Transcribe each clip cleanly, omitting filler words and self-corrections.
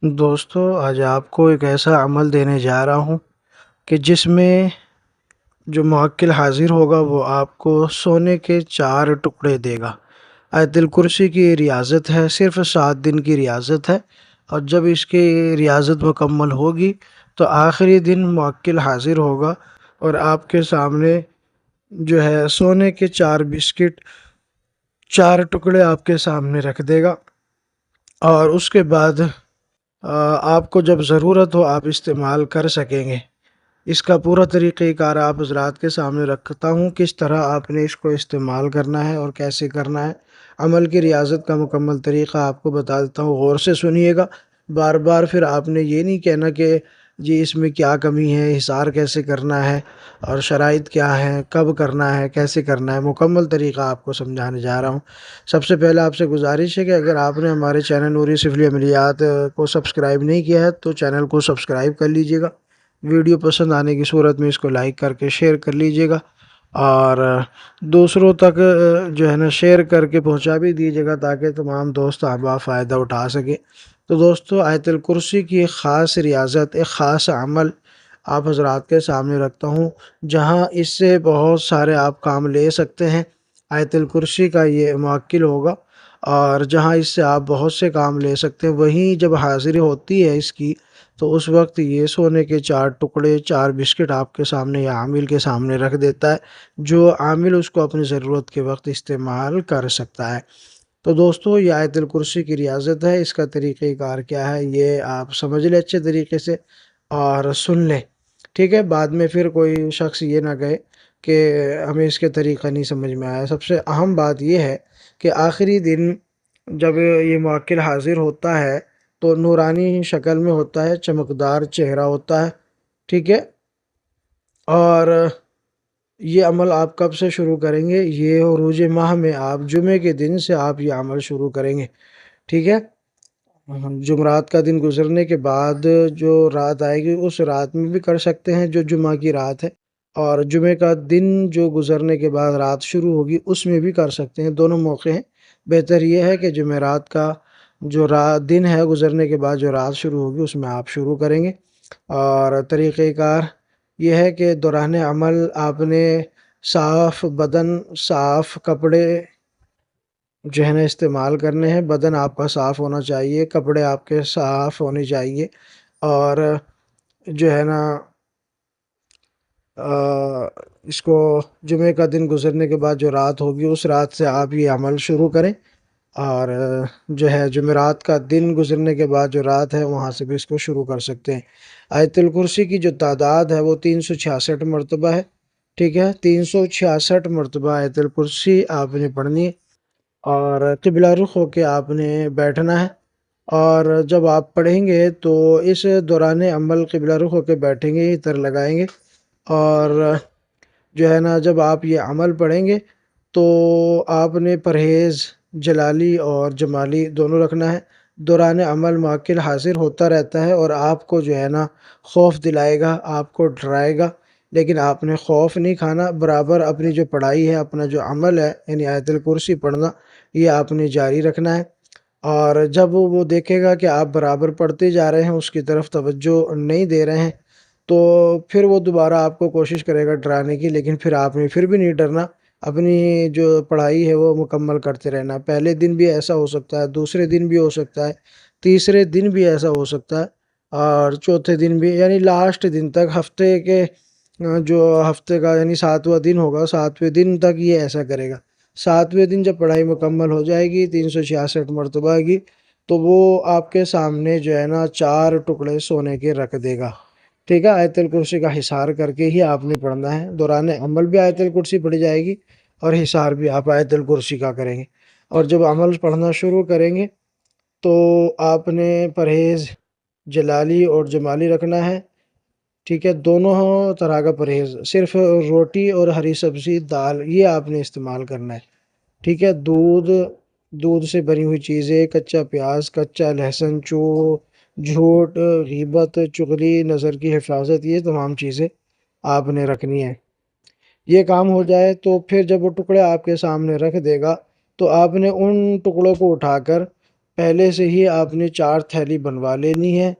دوستو آج آپ کو ایک ایسا عمل دینے جا رہا ہوں کہ جس میں جو موکل حاضر ہوگا وہ آپ کو سونے کے 4 ٹکڑے دے گا۔ آیت الکرسی کی ریاضت ہے، صرف 7 دن کی ریاضت ہے، اور جب اس کی ریاضت مکمل ہوگی تو آخری دن موکل حاضر ہوگا اور آپ کے سامنے جو ہے سونے کے 4 بسکٹ 4 ٹکڑے آپ کے سامنے رکھ دے گا، اور اس کے بعد آپ کو جب ضرورت ہو آپ استعمال کر سکیں گے۔ اس کا پورا طریقہ کار آپ حضرات کے سامنے رکھتا ہوں، کس طرح آپ نے اس کو استعمال کرنا ہے اور کیسے کرنا ہے۔ عمل کی ریاضت کا مکمل طریقہ آپ کو بتا دیتا ہوں، غور سے سنیے گا۔ بار بار پھر آپ نے یہ نہیں کہنا کہ جی اس میں کیا کمی ہے، حصار کیسے کرنا ہے اور شرائط کیا ہے، کب کرنا ہے، کیسے کرنا ہے۔ مکمل طریقہ آپ کو سمجھانے جا رہا ہوں۔ سب سے پہلے آپ سے گزارش ہے کہ اگر آپ نے ہمارے چینل نوری سفلی عملیات کو سبسکرائب نہیں کیا ہے تو چینل کو سبسکرائب کر لیجئے گا۔ ویڈیو پسند آنے کی صورت میں اس کو لائک کر کے شیئر کر لیجئے گا، اور دوسروں تک جو ہے نا شیئر کر کے پہنچا بھی دیجیے گا تاکہ تمام دوست احباب فائدہ اٹھا سکیں۔ تو دوستو آیت الکرسی کی ایک خاص ریاضت، ایک خاص عمل آپ حضرات کے سامنے رکھتا ہوں، جہاں اس سے بہت سارے آپ کام لے سکتے ہیں۔ آیت الکرسی کا یہ موکل ہوگا، اور جہاں اس سے آپ بہت سے کام لے سکتے ہیں، وہیں جب حاضری ہوتی ہے اس کی تو اس وقت یہ سونے کے 4 ٹکڑے 4 بسکٹ آپ کے سامنے یا عامل کے سامنے رکھ دیتا ہے، جو عامل اس کو اپنی ضرورت کے وقت استعمال کر سکتا ہے۔ تو دوستو یہ آیت الکرسی کی ریاضت ہے، اس کا طریقہ کار کیا ہے یہ آپ سمجھ لیں اچھے طریقے سے اور سن لیں، ٹھیک ہے؟ بعد میں پھر کوئی شخص یہ نہ کہے کہ ہمیں اس کے طریقہ نہیں سمجھ میں آیا۔ سب سے اہم بات یہ ہے کہ آخری دن جب یہ موکل حاضر ہوتا ہے تو نورانی شکل میں ہوتا ہے، چمکدار چہرہ ہوتا ہے، ٹھیک ہے؟ اور یہ عمل آپ کب سے شروع کریں گے؟ یہ عروج ماہ میں آپ جمعے کے دن سے آپ یہ عمل شروع کریں گے، ٹھیک ہے؟ جمعرات کا دن گزرنے کے بعد جو رات آئے گی اس رات میں بھی کر سکتے ہیں جو جمعہ کی رات ہے، اور جمعے کا دن جو گزرنے کے بعد رات شروع ہوگی اس میں بھی کر سکتے ہیں، دونوں موقع ہیں۔ بہتر یہ ہے کہ جمعرات کا جو دن ہے گزرنے کے بعد جو رات شروع ہوگی اس میں آپ شروع کریں گے۔ اور طریقہ کار یہ ہے کہ دوران عمل آپ نے صاف بدن، صاف کپڑے جو ہے نا استعمال کرنے ہیں۔ بدن آپ کا صاف ہونا چاہیے، کپڑے آپ کے صاف ہونے چاہیے، اور جو ہے نا اس کو جمعے کا دن گزرنے کے بعد جو رات ہوگی اس رات سے آپ یہ عمل شروع کریں، اور جو ہے جمعرات کا دن گزرنے کے بعد جو رات ہے وہاں سے بھی اس کو شروع کر سکتے ہیں۔ آیت الکرسی کی جو تعداد ہے وہ 366 مرتبہ ہے، ٹھیک ہے؟ 366 مرتبہ آیت الکرسی آپ نے پڑھنی ہے، اور قبلہ رخ ہو کے آپ نے بیٹھنا ہے۔ اور جب آپ پڑھیں گے تو اس دوران عمل قبلہ رخ ہو کے بیٹھیں گے، عطر لگائیں گے، اور جو ہے نا جب آپ یہ عمل پڑھیں گے تو آپ نے پرہیز جلالی اور جمالی دونوں رکھنا ہے۔ دوران عمل موکل حاضر ہوتا رہتا ہے اور آپ کو جو ہے نا خوف دلائے گا، آپ کو ڈرائے گا، لیکن آپ نے خوف نہیں کھانا، برابر اپنی جو پڑھائی ہے، اپنا جو عمل ہے یعنی آیت الکرسی پڑھنا، یہ آپ نے جاری رکھنا ہے۔ اور جب وہ دیکھے گا کہ آپ برابر پڑھتے جا رہے ہیں، اس کی طرف توجہ نہیں دے رہے ہیں، تو پھر وہ دوبارہ آپ کو کوشش کرے گا ڈرانے کی، لیکن پھر آپ نے پھر بھی نہیں ڈرنا، اپنی جو پڑھائی ہے وہ مکمل کرتے رہنا۔ پہلے دن بھی ایسا ہو سکتا ہے، دوسرے دن بھی ہو سکتا ہے، تیسرے دن بھی ایسا ہو سکتا ہے، اور چوتھے دن بھی، یعنی لاسٹ دن تک، ہفتے کے جو ہفتے کا یعنی 7واں دن ہوگا، 7ویں دن تک یہ ایسا کرے گا۔ 7ویں دن جب پڑھائی مکمل ہو جائے گی 366 مرتبہ کی، تو وہ آپ کے سامنے جو ہے نا 4 ٹکڑے سونے کے رکھ دے گا، ٹھیک ہے؟ آیت الکرسی کا حصار کر کے ہی آپ نے پڑھنا ہے۔ دوران عمل بھی آیت الکرسی پڑھی جائے گی اور حصار بھی آپ آیت الکرسی کا کریں گے، اور جب عمل پڑھنا شروع کریں گے تو آپ نے پرہیز جلالی اور جمالی رکھنا ہے، ٹھیک ہے؟ دونوں طرح کا پرہیز، صرف روٹی اور ہری سبزی دال یہ آپ نے استعمال کرنا ہے، ٹھیک ہے؟ دودھ سے بنی ہوئی چیزیں، کچا پیاز، کچا لہسن، جھوٹ، غیبت، چغلی، نظر کی حفاظت، یہ تمام چیزیں آپ نے رکھنی ہیں۔ یہ کام ہو جائے تو پھر جب وہ ٹکڑے آپ کے سامنے رکھ دے گا تو آپ نے ان ٹکڑوں کو اٹھا کر پہلے سے ہی آپ نے 4 تھیلی بنوا لینی ہے،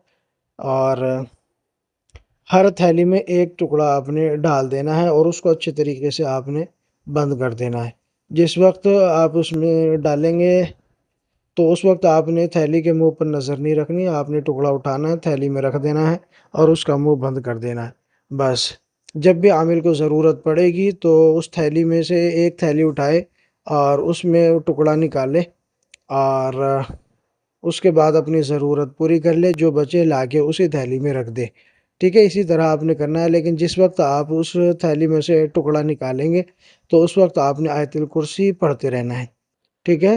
اور ہر تھیلی میں ایک ٹکڑا آپ نے ڈال دینا ہے اور اس کو اچھے طریقے سے آپ نے بند کر دینا ہے۔ جس وقت آپ اس میں ڈالیں گے تو اس وقت آپ نے تھیلی کے منہ پر نظر نہیں رکھنی، آپ نے ٹکڑا اٹھانا ہے، تھیلی میں رکھ دینا ہے اور اس کا منہ بند کر دینا ہے۔ بس جب بھی عامل کو ضرورت پڑے گی تو اس تھیلی میں سے ایک تھیلی اٹھائے اور اس میں ٹکڑا نکالے، اور اس کے بعد اپنی ضرورت پوری کر لے، جو بچے لا کے اسی تھیلی میں رکھ دے۔ ٹھیک ہے، اسی طرح آپ نے کرنا ہے، لیکن جس وقت آپ اس تھیلی میں سے ٹکڑا نکالیں گے تو اس وقت آپ نے آیت الکرسی پڑھتے رہنا ہے۔ ٹھیک ہے،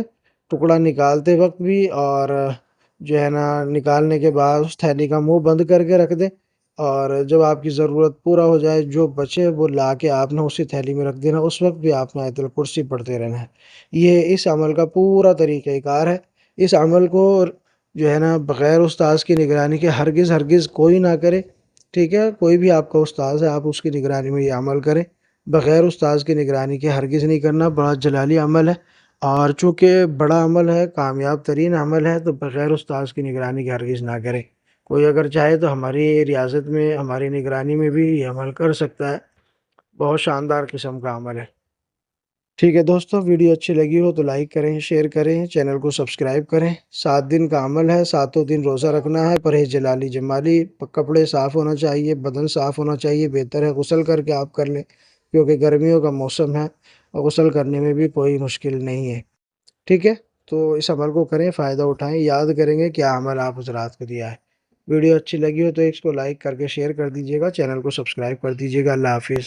ٹکڑا نکالتے وقت بھی، اور جو ہے نا نکالنے کے بعد اس تھیلی کا منہ بند کر کے رکھ دیں، اور جب آپ کی ضرورت پورا ہو جائے جو بچے وہ لا کے آپ نے اسی تھیلی میں رکھ دینا، اس وقت بھی آپ نے آیت الکرسی پڑھتے رہنا ہے۔ یہ اس عمل کا پورا طریقہ کار ہے۔ اس عمل کو جو ہے نا بغیر استاذ کی نگرانی کے ہرگز کوئی نہ کرے۔ ٹھیک ہے، کوئی بھی آپ کا استاذ ہے آپ اس کی نگرانی میں یہ عمل کریں، بغیر استاذ کی نگرانی کے ہرگز نہیں کرنا، بڑا جلالی عمل ہے، اور چونکہ بڑا عمل ہے، کامیاب ترین عمل ہے، تو بغیر استاذ کی نگرانی کے ہرگز نہ کرے۔ کوئی اگر چاہے تو ہماری ریاست میں ہماری نگرانی میں بھی یہ عمل کر سکتا ہے، بہت شاندار قسم کا عمل ہے۔ ٹھیک ہے دوستو، ویڈیو اچھی لگی ہو تو لائک کریں، شیئر کریں، چینل کو سبسکرائب کریں۔ 7 دن کا عمل ہے، 7 دن روزہ رکھنا ہے، پرہیز جلالی جمالی، کپڑے صاف ہونا چاہیے، بدن صاف ہونا چاہیے، بہتر ہے غسل کر کے آپ کر لیں، کیونکہ گرمیوں کا موسم ہے اور غسل کرنے میں بھی کوئی مشکل نہیں ہے۔ ٹھیک ہے، تو اس عمل کو کریں، فائدہ اٹھائیں، یاد کریں گے کیا عمل آپ حضرات کو دیا ہے۔ ویڈیو اچھی لگی ہو تو اس کو لائک کر کے شیئر کر دیجیے گا، چینل کو سبسکرائب کر دیجیے گا۔ اللہ حافظ۔